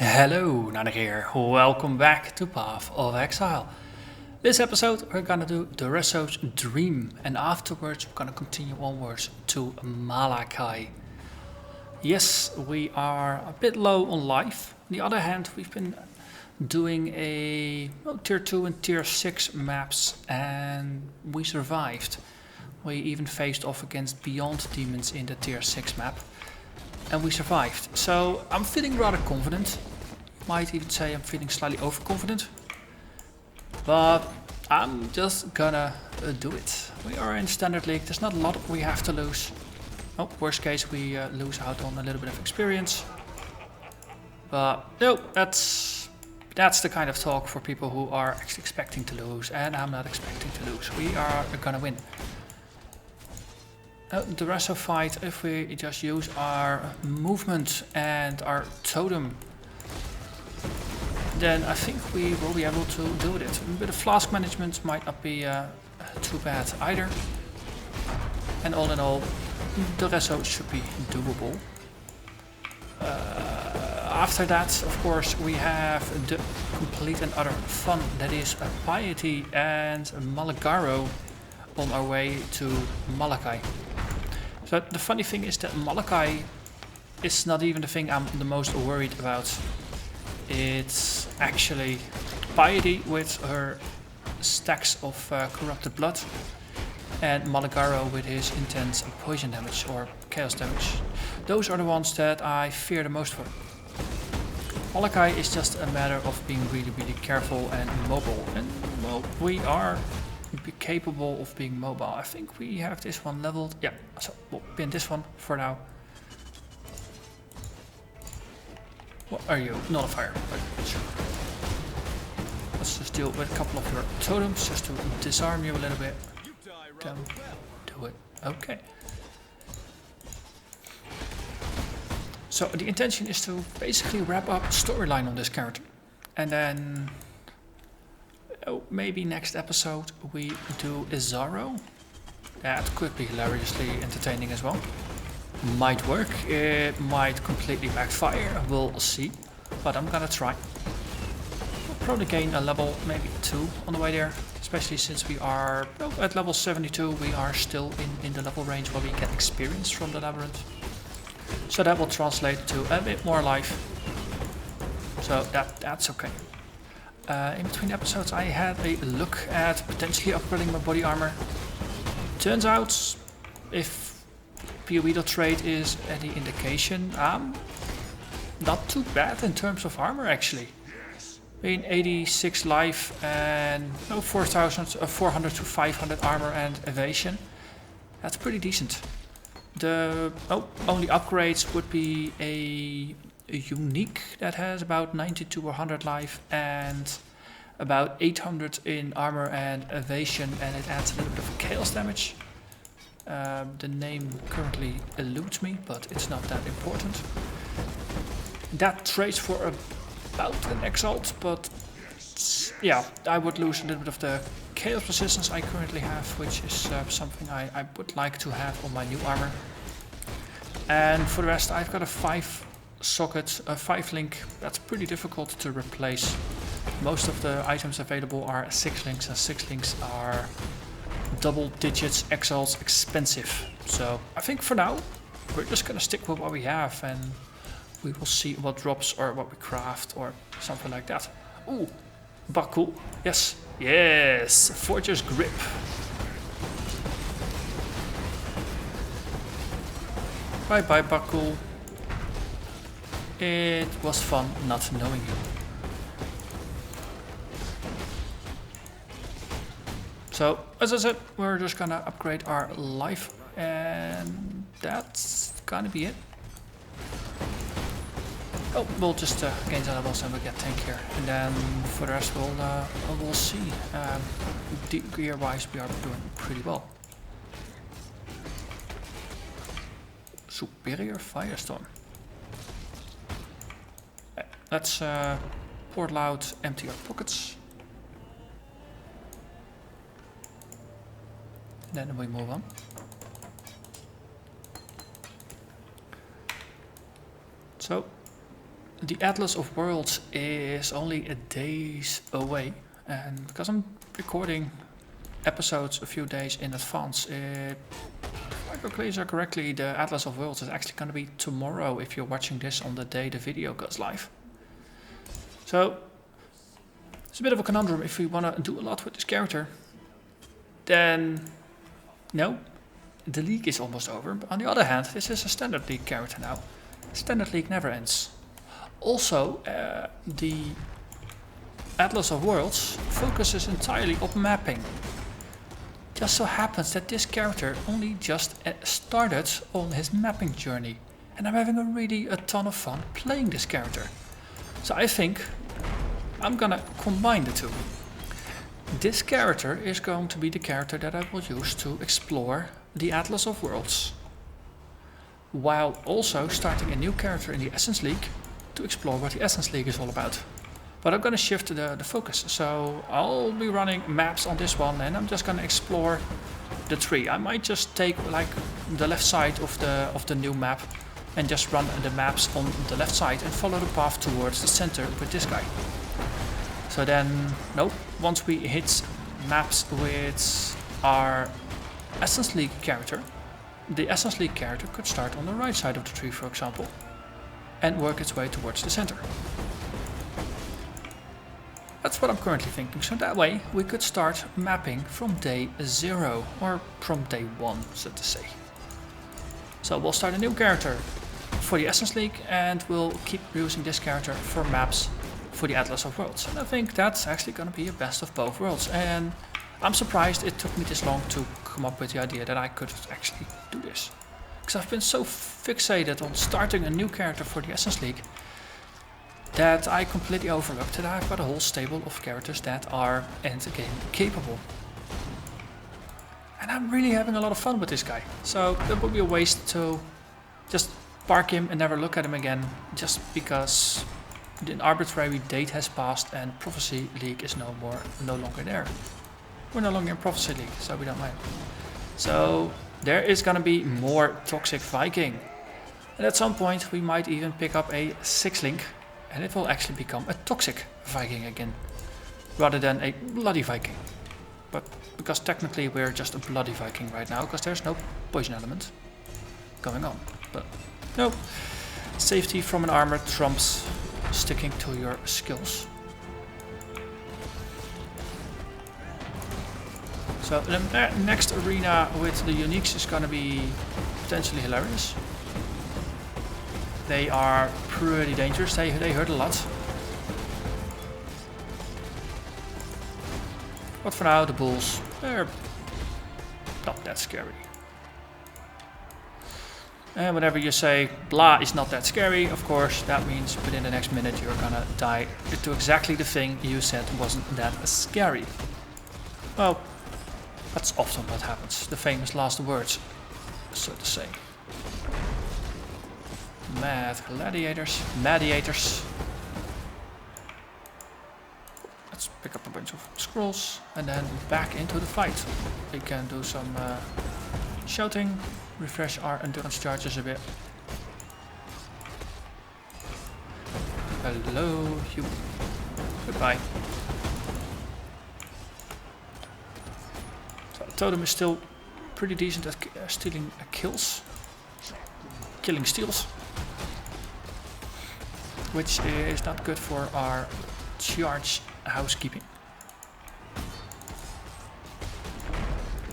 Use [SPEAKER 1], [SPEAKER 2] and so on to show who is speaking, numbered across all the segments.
[SPEAKER 1] Hello, Narnach here. Welcome back to Path of Exile. This episode we're gonna do Daresso's Dream, and afterwards we're gonna continue onwards to Malachai. Yes, we are a bit low on life. On the other hand, we've been doing tier 2 and tier 6 maps and we survived. We even faced off against Beyond Demons in the tier 6 map. And we survived. So I'm feeling rather confident. Might even say I'm feeling slightly overconfident. But I'm just gonna do it. We are in Standard League. There's not a lot we have to lose. Oh, worst case we lose out on a little bit of experience. But no, that's the kind of talk for people who are actually expecting to lose. And I'm not expecting to lose. We are gonna win. The Daresso fight, if we just use our movement and our totem, then I think we will be able to do it. A bit of flask management might not be too bad either. And all in all, Daresso should be doable. After that, of course, we have the complete and utter fun. That is Piety and Malagaro on our way to Malachai. So the funny thing is that Malachai is not even the thing I'm the most worried about. It's actually Piety with her stacks of corrupted blood and Malagaro with his intense poison damage or chaos damage. Those are the ones that I fear the most for. Malachai is just a matter of being really careful and mobile, and well, we are capable of being mobile. I think we have this one leveled. Yeah, so we'll pin this one for now. What are you? Not a fire. Right, sure. Let's just deal with a couple of your totems just to disarm you a little bit. Then do it. Okay. So the intention is to basically wrap up storyline on this character, and then maybe next episode we do Izaro. That could be hilariously entertaining as well. Might work, it might completely backfire, we'll see. But I'm gonna try. We'll probably gain a level, maybe 2 on the way there. Especially since we are at level 72, we are still in the level range where we get experience from the labyrinth. So that will translate to a bit more life. So that's okay. In between episodes I had a look at potentially upgrading my body armor. Turns out, if v2.3.4c is any indication, I'm not too bad in terms of armor actually. I mean 86 life and 400 to 500 armor and evasion. That's pretty decent. The only upgrades would be a unique that has about 90 to 100 life and about 800 in armor and evasion, and it adds a little bit of chaos damage. The name currently eludes me, but it's not that important. That trades for about an exalt, but yeah, I would lose a little bit of the chaos resistance I currently have, which is something I would like to have on my new armor. And for the rest, I've got a 5 socket, a 5 link. That's pretty difficult to replace. Most of the items available are 6 links, and 6 links are double digits exalts expensive. So I think for now, we're just gonna stick with what we have, and we will see what drops or what we craft or something like that. Ooh, Bakul. Yes, yes, Forger's Grip. Bye bye Bakul. It was fun not knowing you. So, as I said, we're just gonna upgrade our life, and that's gonna be it. Oh, we'll just gain some levels and we'll get tank here, and then for the rest we'll see. Gear-wise, we are doing pretty well. Superior Firestorm. Let's pour loud, empty our pockets. Then we move on. So the Atlas of Worlds is only a days away, and because I'm recording episodes a few days in advance, if I calculate correctly, the Atlas of Worlds is actually going to be tomorrow if you're watching this on the day the video goes live. So it's a bit of a conundrum. If we want to do a lot with this character, then no, the league is almost over. But on the other hand, this is a standard league character now. Standard league never ends. Also, the Atlas of Worlds focuses entirely on mapping. Just so happens that this character only just started on his mapping journey, and I'm having a ton of fun playing this character. So I think I'm gonna combine the two. This character is going to be the character that I will use to explore the Atlas of Worlds, while also starting a new character in the Essence League to explore what the Essence League is all about. But I'm gonna shift the focus, so I'll be running maps on this one, and I'm just gonna explore the tree. I might just take like the left side of the new map and just run the maps on the left side and follow the path towards the center with this guy. So then, nope, once we hit maps with our Essence League character, the Essence League character could start on the right side of the tree, for example, and work its way towards the center. That's what I'm currently thinking, so that way we could start mapping from day 0, or from day 1, so to say. So we'll start a new character for the Essence League, and we'll keep using this character for maps for the Atlas of Worlds. And I think that's actually going to be a best of both worlds. And I'm surprised it took me this long to come up with the idea that I could actually do this. Because I've been so fixated on starting a new character for the Essence League that I completely overlooked that I've got a whole stable of characters that are endgame capable. And I'm really having a lot of fun with this guy. So it would be a waste to just park him and never look at him again, just because an arbitrary date has passed and Prophecy League is no longer there. We're no longer in Prophecy League, so we don't mind. So there is gonna be more toxic Viking. And at some point we might even pick up a 6-link and it will actually become a toxic Viking again, rather than a bloody Viking. But because technically we're just a bloody Viking right now, because there's no poison element going on. But no, safety from an armor trumps sticking to your skills. So the next arena with the uniques is gonna be potentially hilarious. They are pretty dangerous, they hurt a lot. But for now, the bulls, they're not that scary. And whenever you say blah is not that scary, of course, that means within the next minute you're gonna die to exactly the thing you said wasn't that scary. Well, that's often what happens. The famous last words, so to say. Mad gladiators. Let's pick up a bunch of scrolls and then back into the fight. We can do some shouting, refresh our endurance charges a bit. Hello, you. Goodbye. So Totem is still pretty decent at stealing killing steals, which is not good for our charge housekeeping.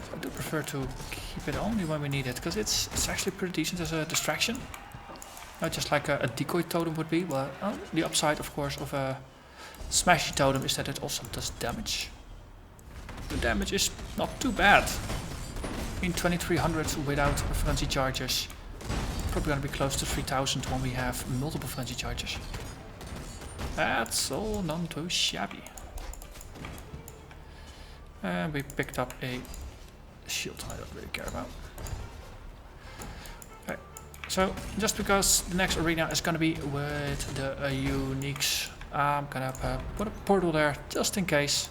[SPEAKER 1] So I do prefer to keep it only when we need it, because it's actually pretty decent as a distraction. Not just like a decoy totem would be, but the upside, of course, of a smashy totem is that it also does damage. The damage is not too bad. In 2300 without frenzy charges. Probably gonna be close to 3000 when we have multiple frenzy charges. That's all not too shabby. And we picked up a shield I don't really care about. Okay. So just because the next arena is gonna be with the uniques, I'm gonna put a portal there just in case.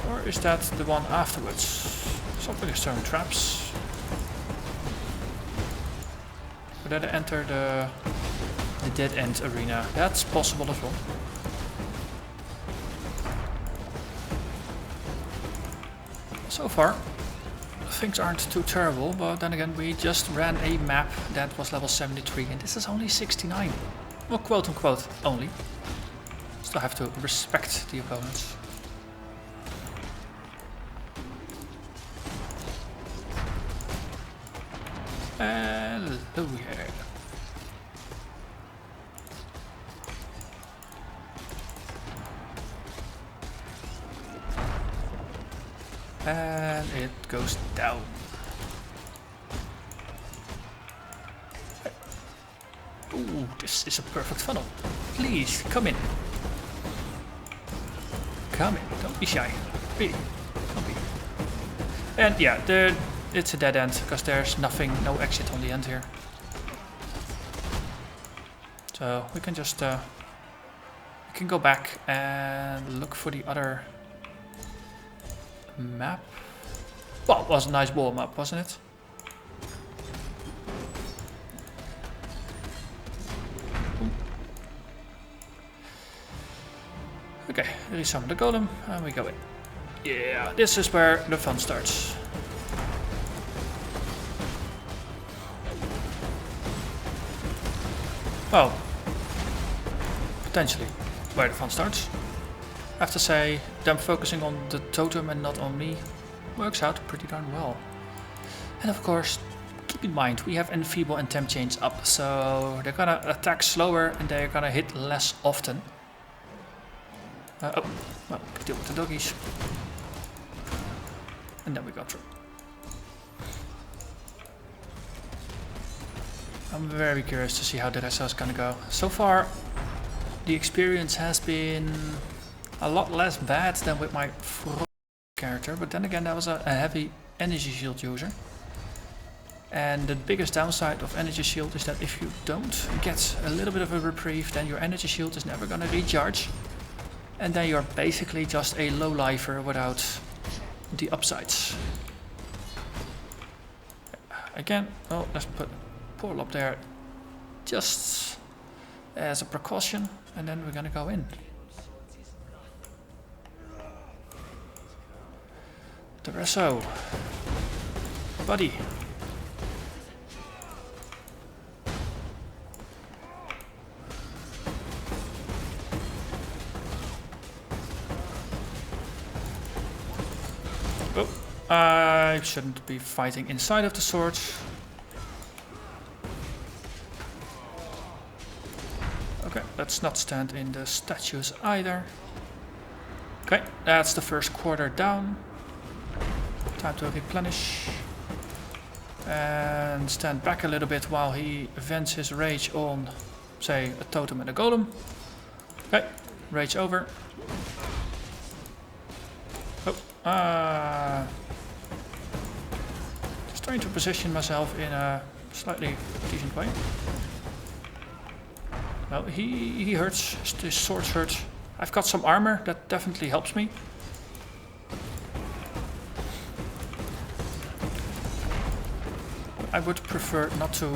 [SPEAKER 1] Or is that the one afterwards? Something is throwing traps. So that I enter the dead end arena. That's possible as well. So far, things aren't too terrible, but then again, we just ran a map that was level 73 and this is only 69. Well, quote unquote, only. Still have to respect the opponents. Hello here. And it goes down. Ooh, this is a perfect funnel. Please, come in. Come in, don't be shy. Really, don't be. And yeah, it's a dead end, because there's nothing, no exit on the end here. So we can just, we can go back and look for the other map. Well, it was a nice wall map, wasn't it? Okay, resummon the golem and we go in. Yeah, this is where the fun starts. Well, potentially where the fun starts. I have to say, them focusing on the totem and not on me works out pretty darn well. And of course, keep in mind, we have Enfeeble and temp chains up, so they're gonna attack slower and they're gonna hit less often. Oh, well, deal with the doggies. And then we go through. I'm very curious to see how Daresso is gonna go. So far, the experience has been a lot less bad than with my character, but then again, that was a heavy energy shield user. And the biggest downside of energy shield is that if you don't get a little bit of a reprieve, then your energy shield is never gonna recharge. And then you're basically just a low-lifer without the upsides. Again, well, let's put Portal up there just as a precaution, and then we're gonna go in. Daresso, buddy. Oh, I shouldn't be fighting inside of the sword. Okay, let's not stand in the statues either. Okay, that's the first quarter down. Time to replenish. And stand back a little bit while he vents his rage on, say, a totem and a golem. Okay, rage over. Oh, just trying to position myself in a slightly decent way. Well, he hurts, his swords hurt. I've got some armor, that definitely helps me. I would prefer not to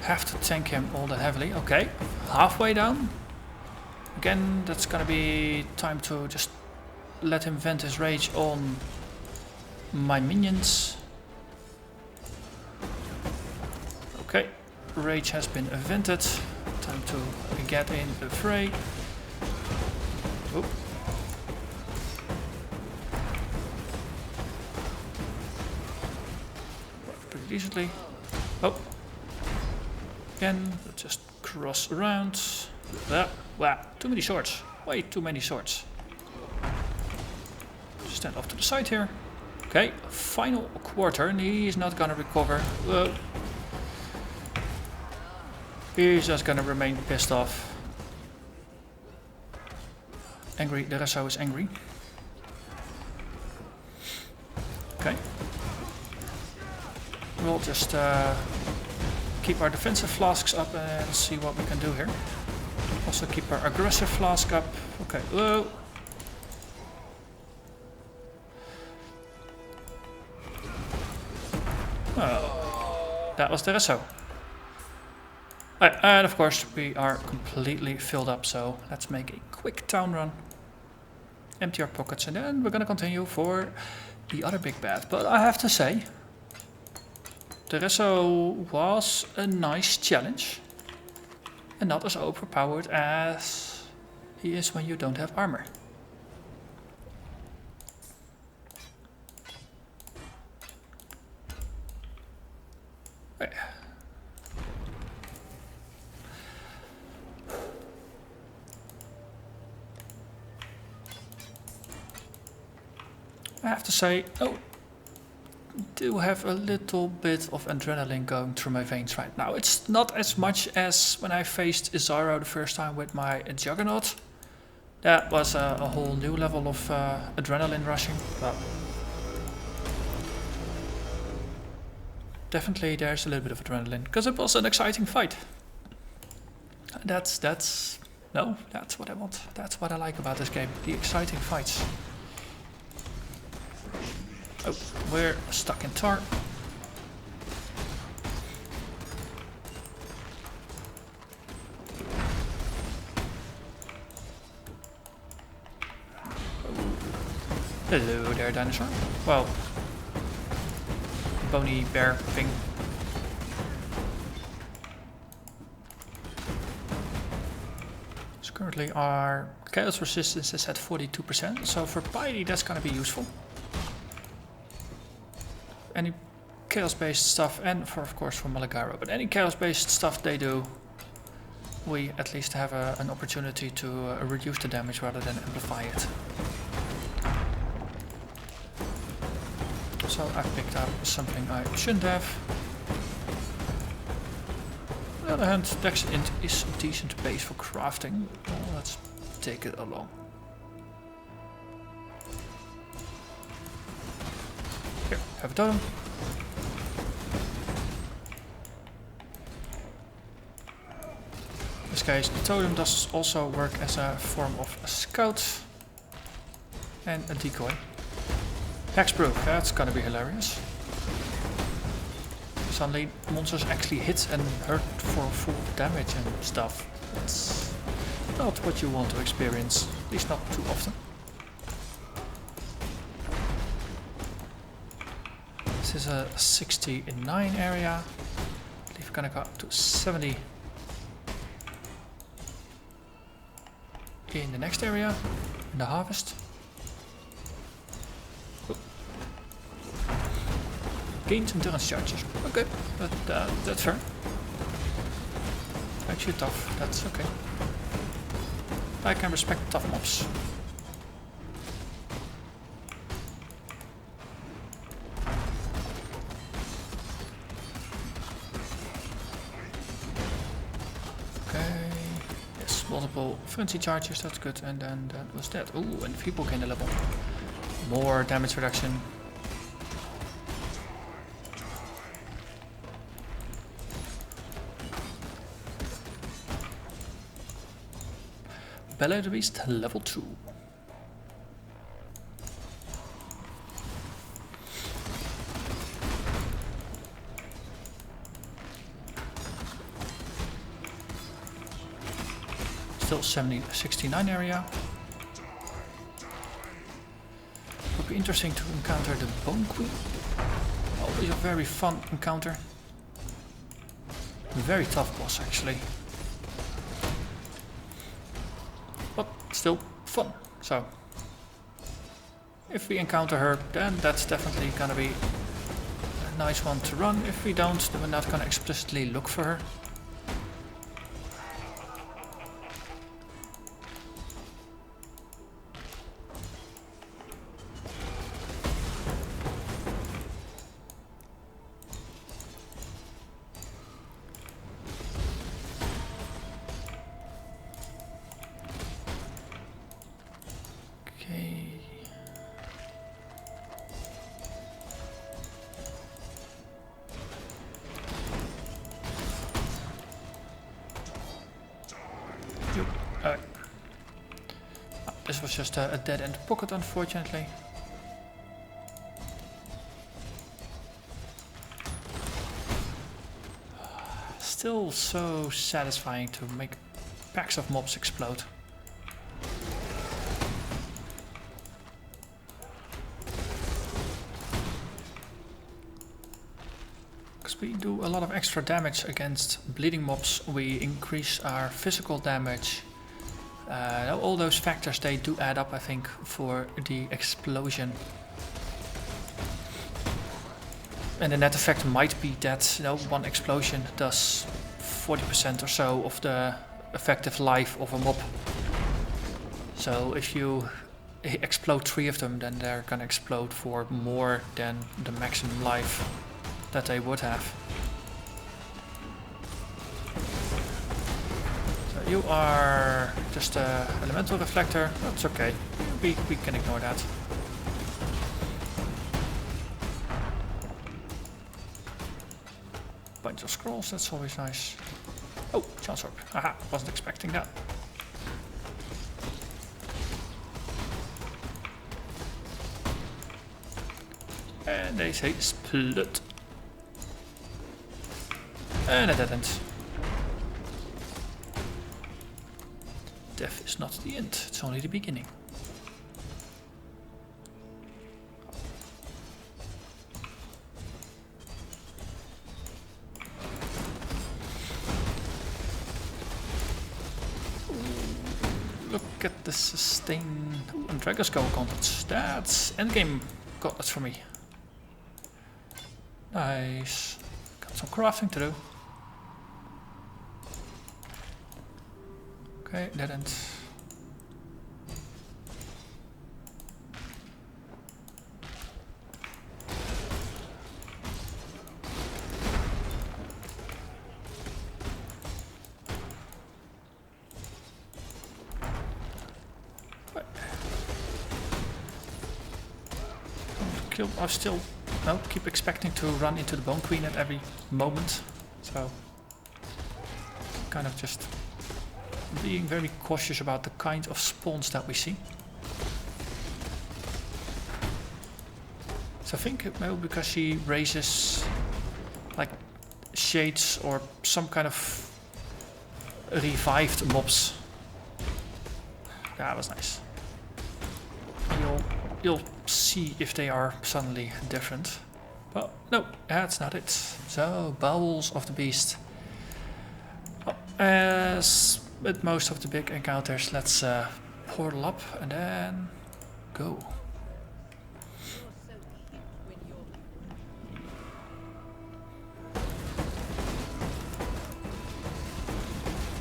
[SPEAKER 1] have to tank him all that heavily. Okay, halfway down. Again, that's gonna be time to just let him vent his rage on my minions. Okay, rage has been vented. Time to get in the fray. Oh. Pretty decently. Oh. Again, let's just cross around. Wow, too many swords. Way too many swords. Stand off to the side here. Okay, final quarter, and he's not gonna recover. Whoa. He's just gonna remain pissed off. Angry, Daresso is angry. Okay. We'll just keep our defensive flasks up and see what we can do here. Also keep our aggressive flask up. Okay, whoa. Oh, that was Daresso. And of course we are completely filled up, so let's make a quick town run. Empty our pockets and then we're gonna continue for the other big bad. But I have to say, Daresso was a nice challenge. And not as overpowered as he is when you don't have armor. I have to say, I do have a little bit of adrenaline going through my veins right now. It's not as much as when I faced Izaro the first time with my Juggernaut. That was a whole new level of adrenaline rushing, but definitely there's a little bit of adrenaline, because it was an exciting fight. That's what I want. That's what I like about this game, the exciting fights. Oh, we're stuck in tar. Hello there, dinosaur. Well, bony bear thing. So currently our chaos resistance is at 42%, so for Piety that's gonna be useful. Any chaos-based stuff, and of course for Malachai, but any chaos-based stuff they do, we at least have an opportunity to reduce the damage rather than amplify it. So I've picked up something I shouldn't have. On the other hand, Dex Int is a decent base for crafting. Well, let's take it along. Here, have a totem. In this case, the totem does also work as a form of a scout and a decoy. Hexproof, that's gonna be hilarious. Suddenly monsters actually hit and hurt for full damage and stuff. That's not what you want to experience, at least not too often. This is a 69 area. I believe we're gonna go up to 70 in the next area, in the harvest. Gain some endurance charges. Okay, that's fair. Makes you tough, that's okay. I can respect tough mobs. Okay, yes, multiple frenzy charges, that's good. And then that was that. Ooh, and Enfeeble gained a level. More damage reduction. Bellow the Beast, level 2. Still 69 area. Would be interesting to encounter the Bone Queen. Always a very fun encounter. Very tough boss actually. Still fun. So if we encounter her, then that's definitely gonna be a nice one to run. If we don't, then we're not gonna explicitly look for her. This was just a dead-end pocket, unfortunately. still so satisfying to make packs of mobs explode. Because we do a lot of extra damage against bleeding mobs, we increase our physical damage. All those factors, they do add up, I think, for the explosion. And the net effect might be that one explosion does 40% or so of the effective life of a mob. So if you explode 3 of them, then they're gonna explode for more than the maximum life that they would have. So you are just an elemental reflector. That's okay. We can ignore that. Bunch of scrolls, that's always nice. Oh, chance orb. Haha, wasn't expecting that. And they say split. And a dead end. Death is not the end, it's only the beginning. Look at the sustain. Ooh, and Dragon Skull gauntlets. That's endgame gauntlets for me. Nice. Got some crafting to do. Okay, dead end. I still keep expecting to run into the Bone Queen at every moment, so kind of just being very cautious about the kind of spawns that we see. So I think maybe because she raises like shades or some kind of revived mobs. That was nice. You'll see if they are suddenly different. But no, that's not it. So, Bowels of the Beast. Well, as with most of the big encounters, let's portal up and then go.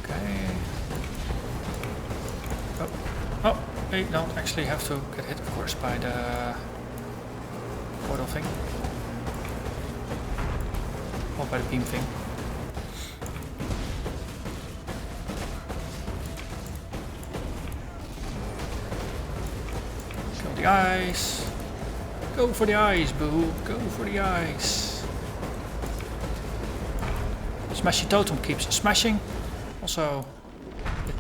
[SPEAKER 1] Okay. Oh, we don't actually have to get hit, of course, by the portal thing. Or by the beam thing. Kill the eyes. Go for the eyes, boo. Go for the eyes. Smashy totem keeps smashing. Also, it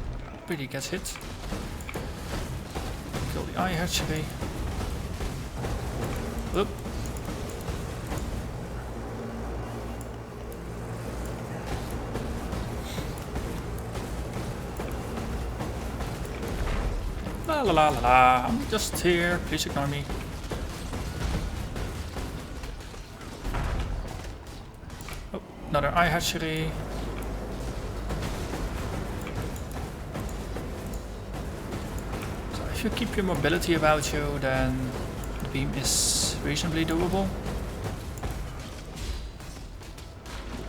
[SPEAKER 1] really gets hit. Kill the eye hatchery. Whoop. La la la la la, I'm just here, please ignore me. Oh, another eye hatchery. So if you keep your mobility about you, then the beam is reasonably doable.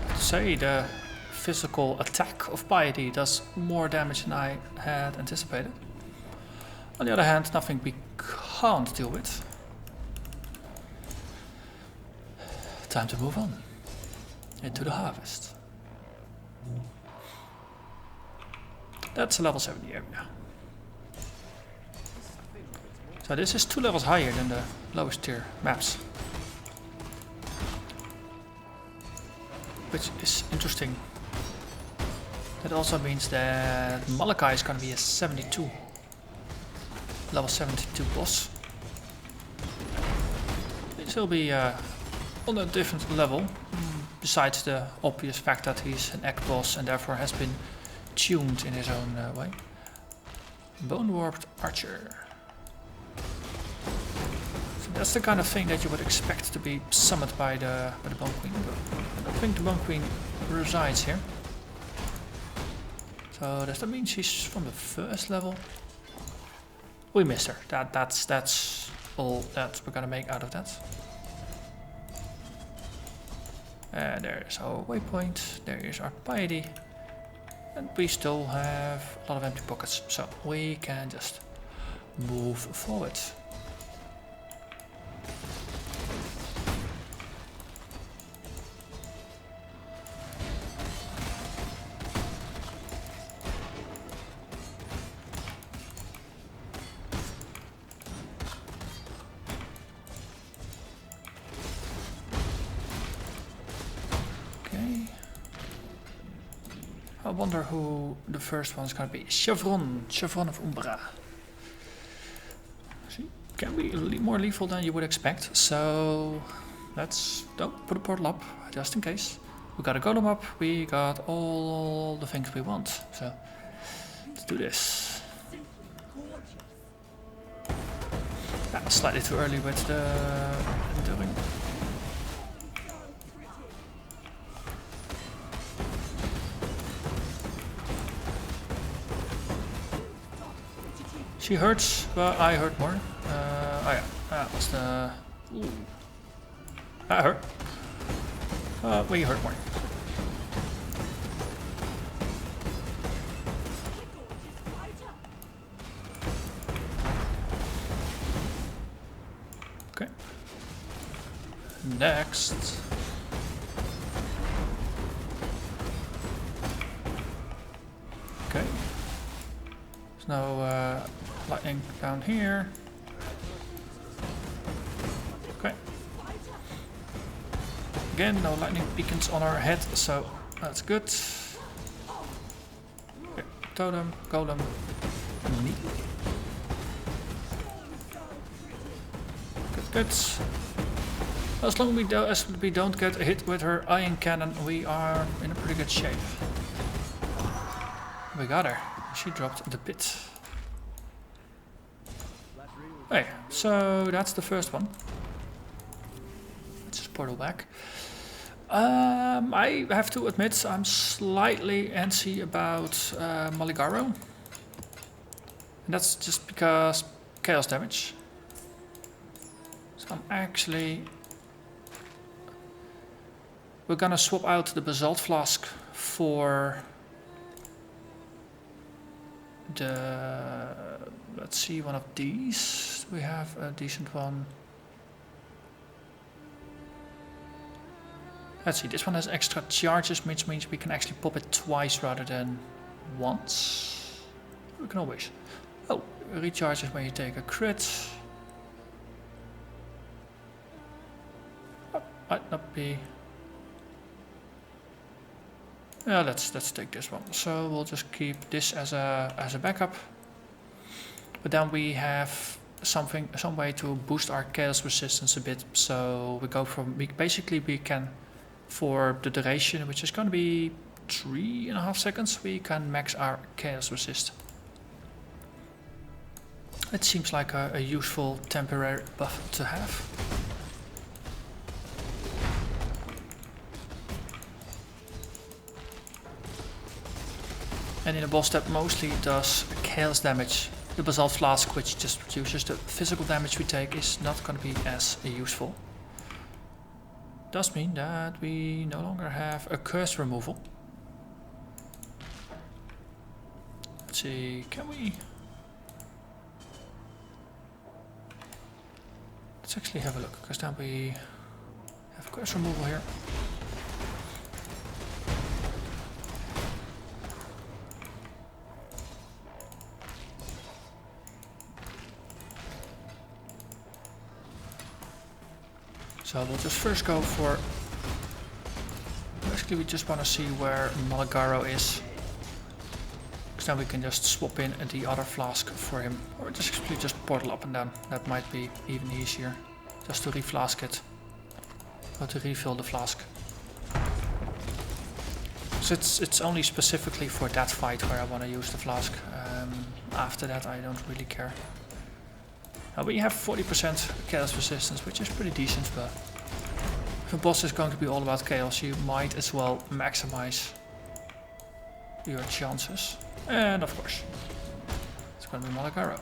[SPEAKER 1] To say the physical attack of Piety does more damage than I had anticipated. On the other hand, nothing we can't deal with. Time to move on into the harvest. That's a level 70 area. So this is 2 levels higher than the lowest tier maps. Which is interesting. That also means that Malachai is going to be a 72. Level 72 boss. This will be on a different level. besides the obvious fact that he's an egg boss and therefore has been tuned in his own way. Bone Warped Archer. So that's the kind of thing that you would expect to be summoned by the Bone Queen. But I don't think the Bone Queen resides here. So does that mean she's from the first level? We missed her. That's all that we're gonna make out of that. And there's our waypoint. There is our piety. And we still have a lot of empty pockets, so we can just move forward. I wonder who the first one is going to be. Chevron of Umbra. She can be more lethal than you would expect, so let's put a portal up, just in case. We got a golem up, we got all the things we want, so let's do this. Slightly too early with the enduring. She hurts, but I hurt more. Oh yeah, that was the... Ooh. That hurt. We hurt more. Okay. Next. Okay. There's no lightning down here. Okay. Again, no lightning beacons on our head, so that's good. Okay. Totem, golem, knee. Good. As long as we don't get hit with her iron cannon, we are in a pretty good shape. We got her. She dropped the pit. Hey, so that's the first one. Let's just portal back. I have to admit I'm slightly antsy about Maligaro. And that's just because chaos damage. So I'm actually... We're gonna swap out the Basalt Flask for the... Let's see, one of these. We have a decent one. Let's see, this one has extra charges, which means we can actually pop it twice rather than once. We can always... Oh, recharges when you take a crit. Oh, might not be... Yeah, let's take this one. So we'll just keep this as a backup. But then we have some way to boost our chaos resistance a bit. So we go from we can for the duration, which is going to be 3.5 seconds, we can max our chaos resist. It seems like a useful temporary buff to have. And in a boss that mostly does chaos damage, the Basalt Flask, which just reduces the physical damage we take, is not going to be as useful. Does mean that we no longer have a curse removal. Let's see, can we... Let's actually have a look, because then we have curse removal here. So we'll just first go for... Basically we just want to see where Maligaro is. Because then we can just swap in the other flask for him. Or just portal up and down. That might be even easier. Just to reflask it. Or to refill the flask. So it's only specifically for that fight where I want to use the flask. After that I don't really care. We have 40% chaos resistance, which is pretty decent, but if a boss is going to be all about chaos, you might as well maximize your chances. And of course, it's going to be Malachai.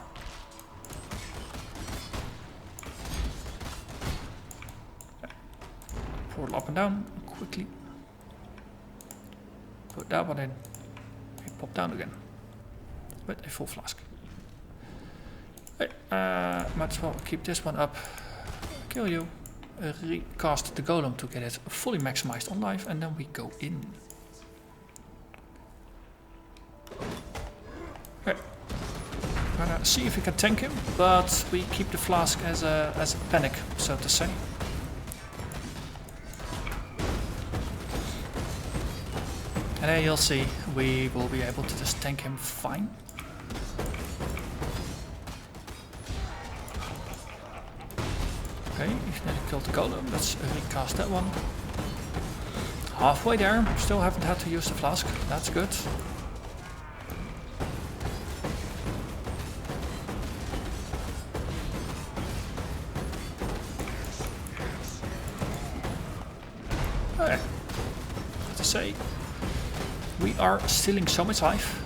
[SPEAKER 1] Portal up and down quickly. Put that one in. We pop down again with a full flask. Might as well keep this one up. Kill you. Recast the golem to get it fully maximized on life, and then we go in. Okay. Gonna see if we can tank him, but we keep the flask as a panic, so to say. And then you'll see we will be able to just tank him fine. Okay, he's nearly killed the golem. Let's recast that one. Halfway there. Still haven't had to use the flask. That's good. Okay. What to say? We are stealing so much life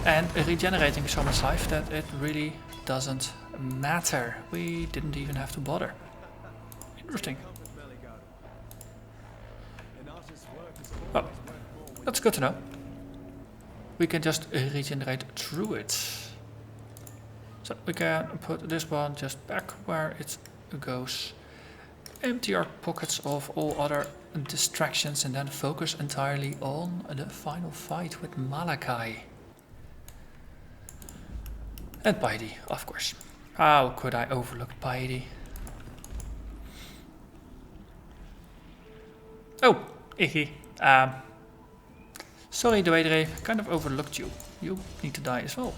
[SPEAKER 1] and regenerating so much life that it really doesn't matter. We didn't even have to bother. Interesting. Well, that's good to know. We can just regenerate through it. So we can put this one just back where it goes. Empty our pockets of all other distractions and then focus entirely on the final fight with Malachai. And piety, of course. How could I overlook piety? Oh, Iggy. Sorry, Dweedre, kind of overlooked you. You need to die as well.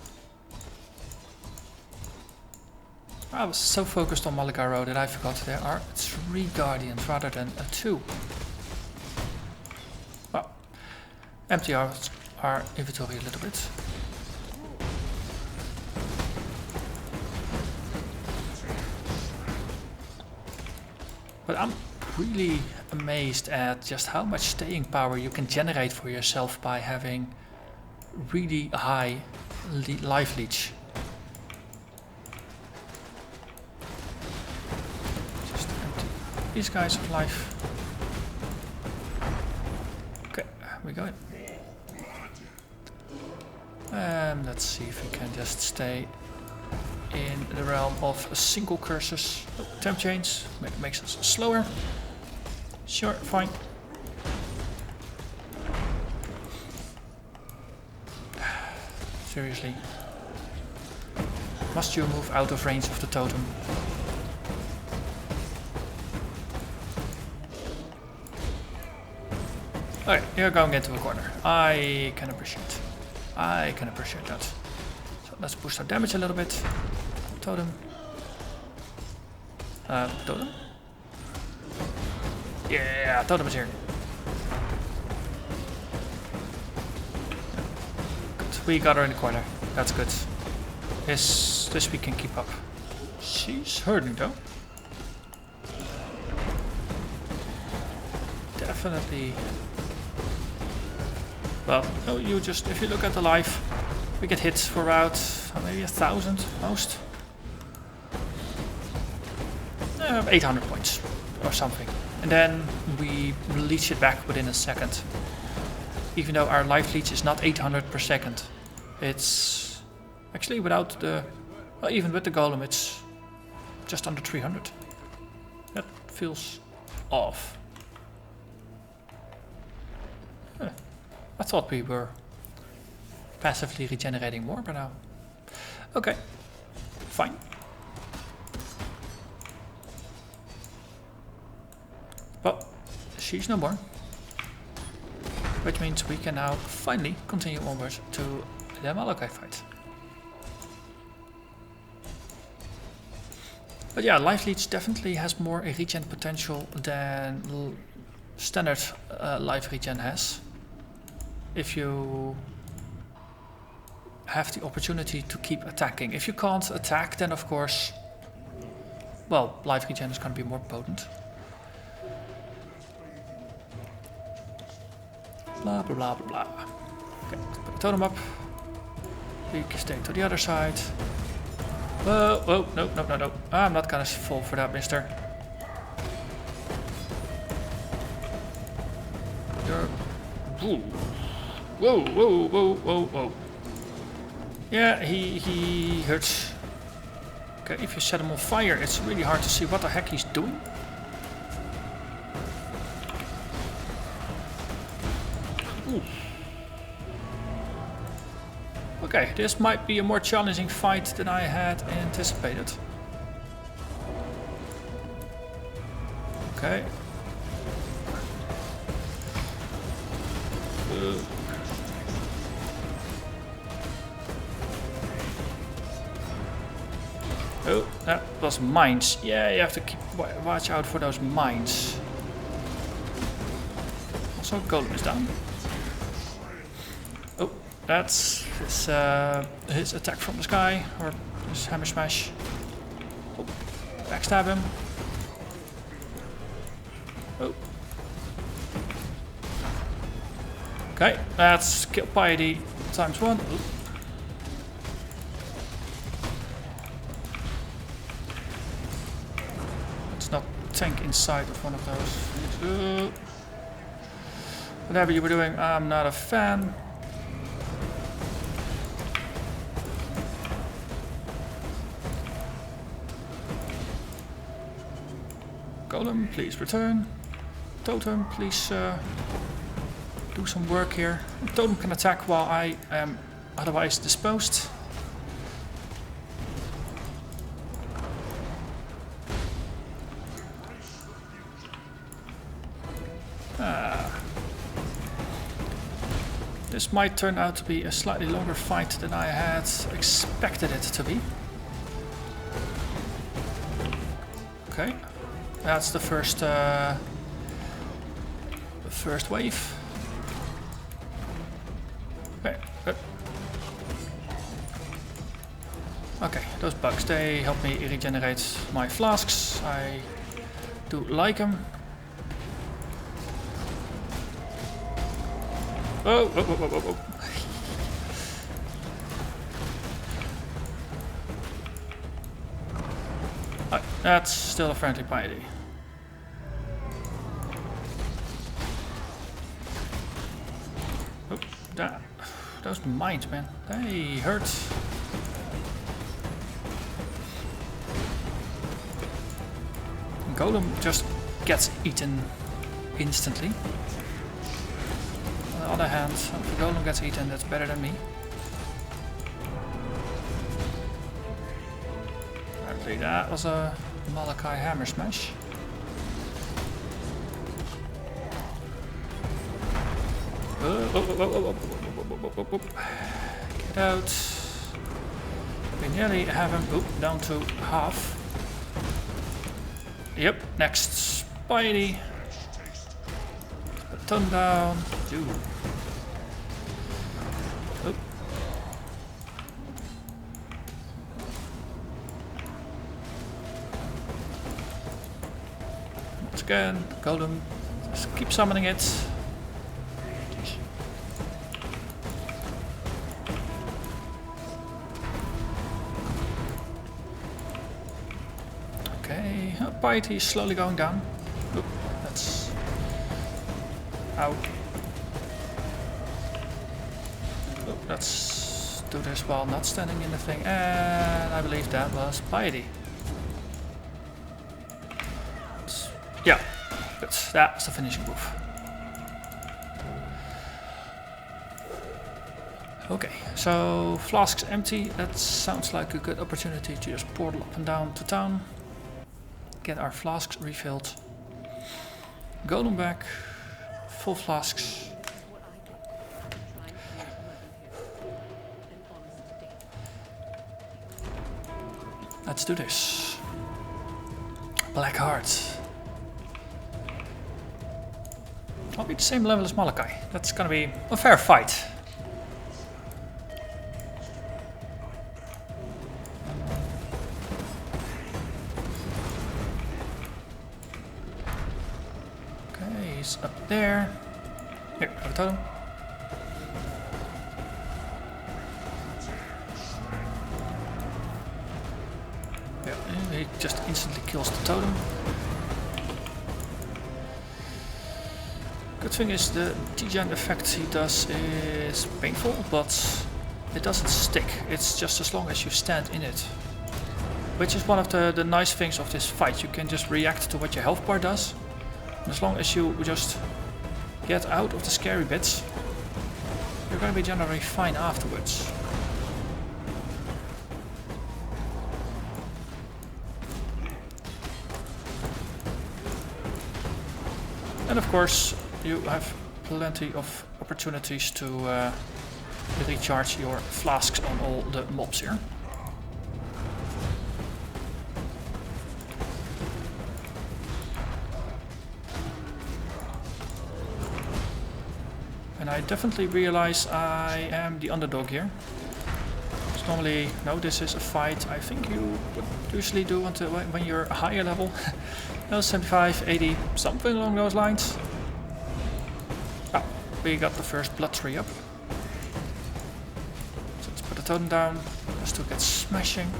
[SPEAKER 1] I was so focused on Malachai that I forgot there are 3 guardians rather than 2. Well, empty our inventory a little bit. But I'm really amazed at just how much staying power you can generate for yourself by having really high life leech. Just empty these guys of life. Okay, we go in. Let's see if we can just stay in the realm of single curses. Oh, temp chains makes us slower. Sure, fine. Seriously. Must you move out of range of the totem? Okay, you're going into a corner. I can appreciate. I can appreciate that. So let's boost our damage a little bit. Totem. Totem? Yeah, totem is here. Good. We got her in the corner. That's good. This we can keep up. She's hurting though. Definitely. Well, no, you just, if you look at the life, we get hits for about maybe 1,000 most. 800 points or something. And then we leech it back within a second. Even though our life leech is not 800 per second. It's actually without the, well, even with the golem, it's just under 300. That feels off. I thought we were passively regenerating more, but now. Okay, fine. Well, she's no more. Which means we can now finally continue onwards to the Malachai fight. But yeah, Life Leech definitely has more regen potential than standard life regen has. if you have the opportunity to keep attacking. If you can't attack, then of course, well, life regen is going to be more potent. Blah blah blah blah blah. Okay, let's put a totem up. We can stay to the other side. Whoa, whoa, no, no, no, no. I'm not gonna fall for that, mister. You're... Whoa, whoa, whoa, whoa, whoa, whoa. Yeah, he hurts. Okay, if you set him on fire, it's really hard to see what the heck he's doing. Ooh. Okay, this might be a more challenging fight than I had anticipated. Okay. Oh, that was mines. Yeah, you have to keep watch out for those mines. Also, Golem is down. Oh, that's his attack from the sky, or his hammer smash. Oh, backstab him. Oh. Okay, that's kill piety times 1. Ooh. Let's not tank inside of one of those. Whatever you were doing, I'm not a fan. Golem, please return. Totem, please do some work here. Totem can attack while I am otherwise disposed. This might turn out to be a slightly longer fight than I had expected it to be. Okay, that's the first wave. Okay, good. Okay, those bugs, they help me regenerate my flasks. I do like them. Oh, oh, oh, oh, oh. Oh, that's still a friendly piety. Oh, that, those mines, man, they hurt. Golem just gets eaten instantly. On the other hand, if the Golem gets eaten, that's better than me. Apparently that was a Malachai hammer smash. Get out. We nearly have him down to half. Yep, next Spidey. Turn down. Ooh. Oh. Once again, Golem. Just keep summoning it. Okay, piety is slowly going down. Oop, that's... Ow. Oh, let's do this while not standing in the thing, and I believe that was piety. Yeah, good. That was the finishing move. Okay, so flask's empty. That sounds like a good opportunity to just portal up and down to town. Get our flasks refilled. Golem back. Full flasks. Let's do this. Black Heart. I'll be the same level as Malachai. That's gonna be a fair fight. Okay, he's up there. Here, have a totem. Yeah, he just instantly kills the totem. Good thing is the degen effect he does is painful, but it doesn't stick. It's just as long as you stand in it. Which is one of the nice things of this fight. You can just react to what your health bar does. And as long as you just get out of the scary bits, you're going to be generally fine afterwards. And of course, you have plenty of opportunities to recharge your flasks on all the mobs here. And I definitely realize I am the underdog here. Because normally, no, this is a fight I think you would usually do until when you're a higher level. No, 75, 80, something along those lines. Ah, we got the first blood tree up. So let's put the totem down, just to get smashing.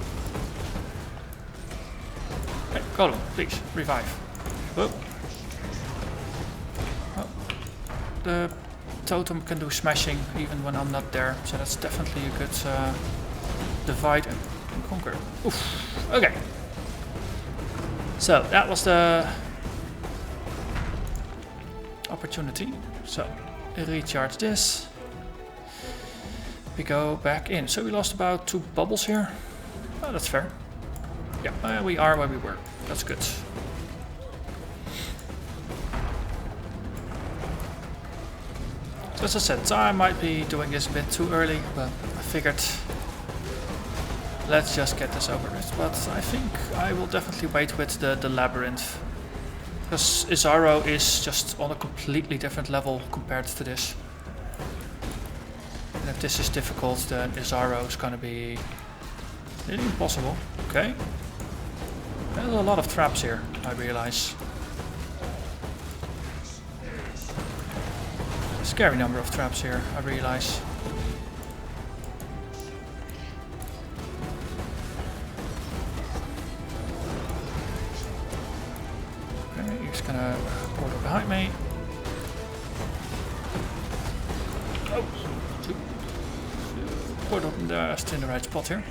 [SPEAKER 1] Hey, Golem, please, revive. Whoa. Oh. The totem can do smashing even when I'm not there, so that's definitely a good divide and conquer. Oof, okay. So that was the opportunity. So recharge this. We go back in. So we lost about 2 bubbles here. Oh, that's fair. Yeah, we are where we were. That's good. So as I said, I might be doing this a bit too early, but I figured let's just get this over with. But I think I will definitely wait with the labyrinth. Because Isaro is just on a completely different level compared to this. And if this is difficult, then Isaro is gonna be nearly impossible. Okay. There's a lot of traps here, I realize. Scary number of traps here, I realize. Okay, he's gonna portal behind me. Oh, portal just in the right spot here.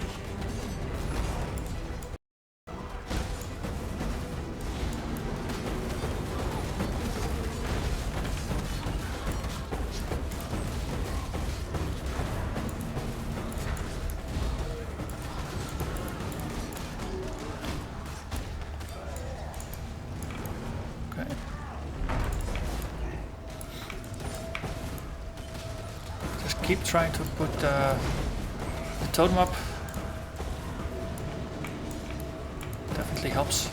[SPEAKER 1] Keep trying to put the totem up. Definitely helps.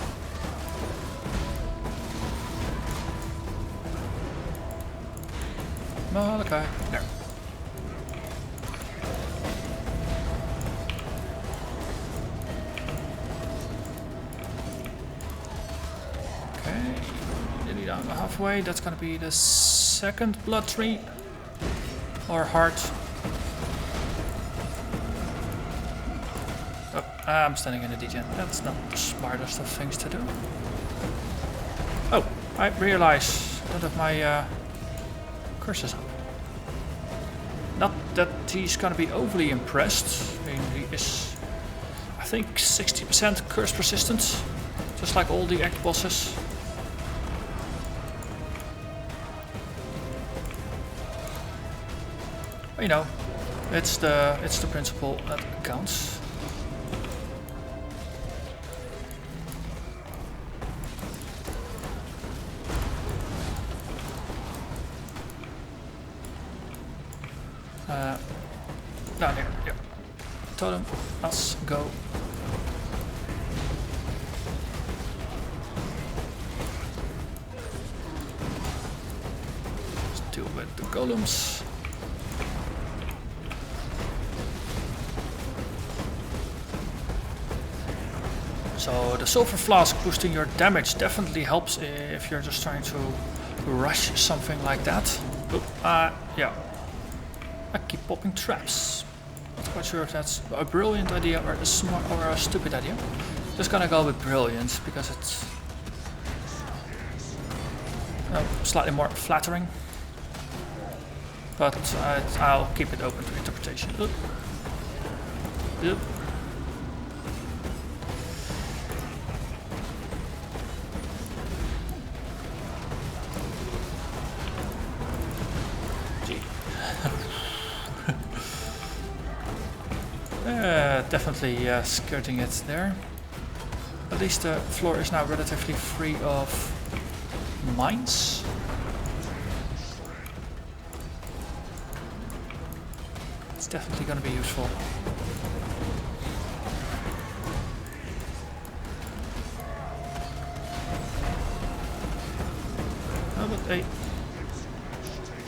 [SPEAKER 1] Malachai, there. Okay, nearly down halfway. That's gonna be the second blood tree. Or heart. Oh, I'm standing in a degen. That's not the smartest of things to do. Oh, I realize I don't have my curses up. Not that he's gonna be overly impressed. I mean, he is, I think, 60% curse resistant, just like all the act bosses. You know, it's the principle that counts. Down here, yeah. Totem, us, go. deal with the golems. So the sulfur flask boosting your damage definitely helps if you're just trying to rush something like that. Yeah. I keep popping traps. Not quite sure if that's a brilliant idea or a smart or a stupid idea. Just gonna go with brilliant because it's slightly more flattering. But I'll keep it open to interpretation. Yep. Definitely skirting it there. At least the floor is now relatively free of mines. It's definitely going to be useful. But a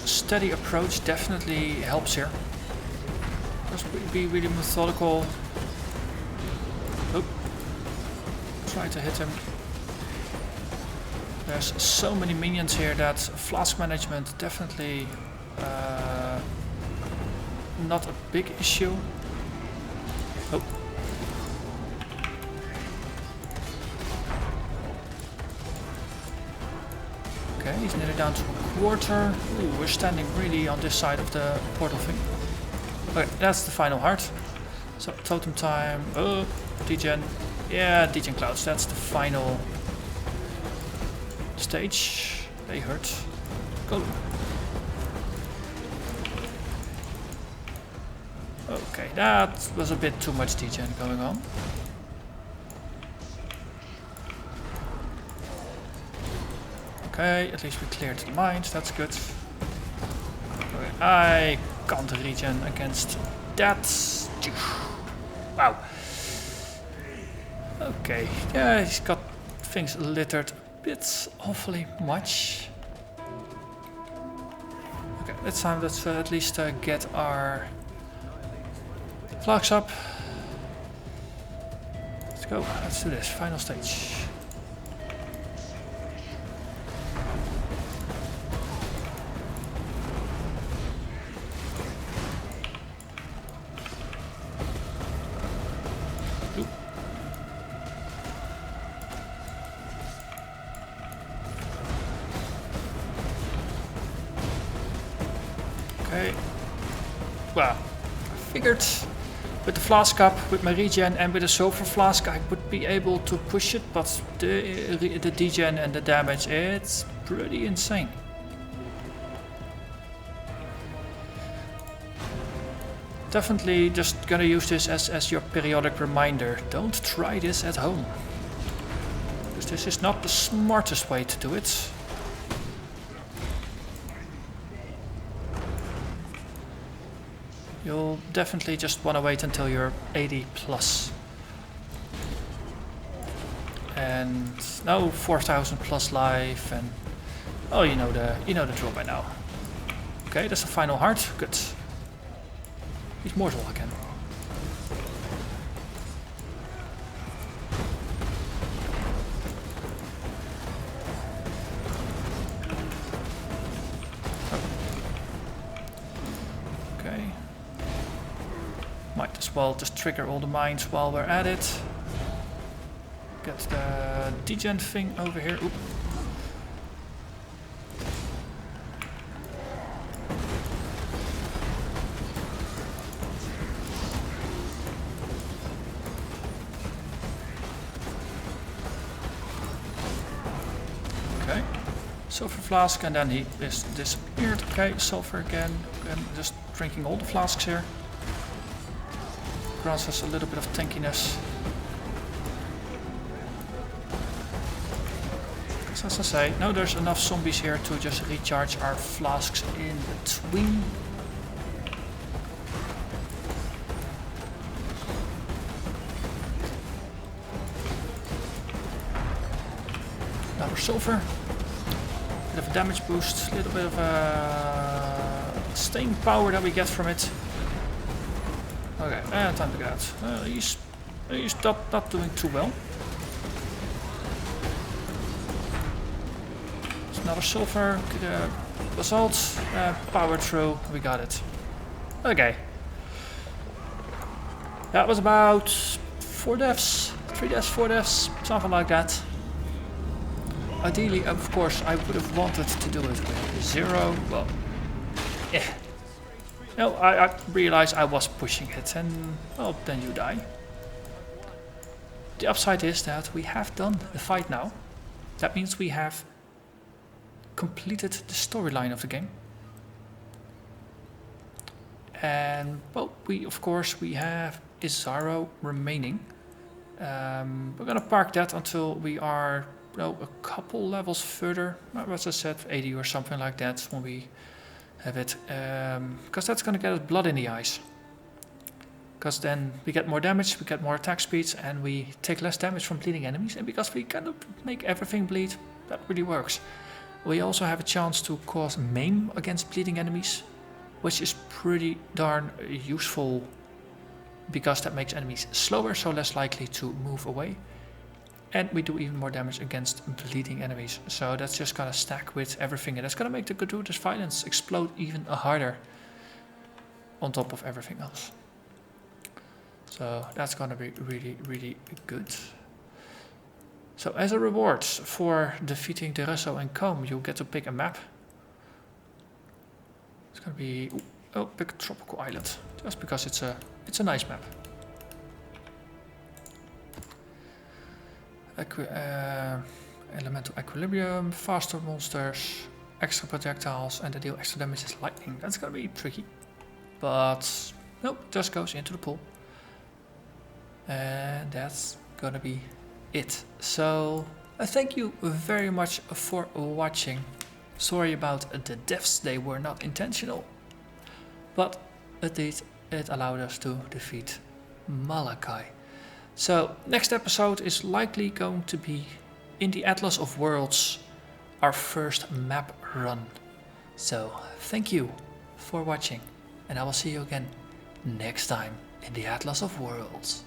[SPEAKER 1] steady approach definitely helps here. Just be really methodical. Try to hit him. There's so many minions here that flask management definitely not a big issue. Oh. Okay, he's nearly down to a quarter. Ooh, we're standing really on this side of the portal thing. Okay, that's the final heart. So totem time. Oh, degen. Yeah, degen clouds. That's the final stage. They hurt. Go. Okay, that was a bit too much degen going on. Okay, at least we cleared the mines. That's good. Okay, I can't regen against that. Wow. Okay, yeah, he's got things littered a bit awfully much. Okay, it's time let's at least get our flags up. Let's go, let's do this, final stage. Okay, well, I figured with the flask up, with my regen and with the sulfur flask I would be able to push it, but the degen and the damage, it's pretty insane. Definitely just gonna use this as your periodic reminder. Don't try this at home, because this is not the smartest way to do it. You'll definitely just want to wait until you're 80 plus. And no 4000 plus life, and oh, you know the drill by now. Okay, that's the final heart. Good. He's mortal again. Might as well just trigger all the mines while we're at it. Get the degen thing over here. Oop. Okay. Sulfur flask, and then he is disappeared. Okay, sulfur again. I'm just drinking all the flasks here. Grants us a little bit of tankiness. As I say, now there's enough zombies here to just recharge our flasks in between. Now for sulfur. Bit of a damage boost, a little bit of a staying power that we get from it. Okay, and time to get out. He's not doing too well. It's another silver, basalt, power through, we got it. Okay. That was about 4 deaths, 3 deaths, 4 deaths, something like that. Ideally, of course, I would have wanted to do it with 0. Well, yeah. No, I realized I was pushing it, and well, then you die. The upside is that we have done the fight now. That means we have completed the storyline of the game. And well, of course we have Isaro remaining. We're gonna park that until we are a couple levels further. As I said, 80 or something like that when we have it, because that's gonna get us blood in the eyes. Because then we get more damage, we get more attack speeds, and we take less damage from bleeding enemies. And because we kind of make everything bleed, that really works. We also have a chance to cause maim against bleeding enemies, which is pretty darn useful, because that makes enemies slower, so less likely to move away. And we do even more damage against bleeding enemies. So that's just gonna stack with everything, and that's gonna make the Gratuitous Violence explode even harder on top of everything else. So that's gonna be really, really good. So as a reward for defeating Daresso and Com, you get to pick a map. It's gonna be, pick a tropical island, just because it's a nice map. Elemental equilibrium, faster monsters, extra projectiles, and they deal extra damage as lightning. That's gonna be tricky, but nope, just goes into the pool. And that's gonna be it. So thank you very much for watching. Sorry about the deaths, they were not intentional, but it allowed us to defeat Malachai. So next episode is likely going to be in the Atlas of Worlds, our first map run. So thank you for watching, and I will see you again next time in the Atlas of Worlds.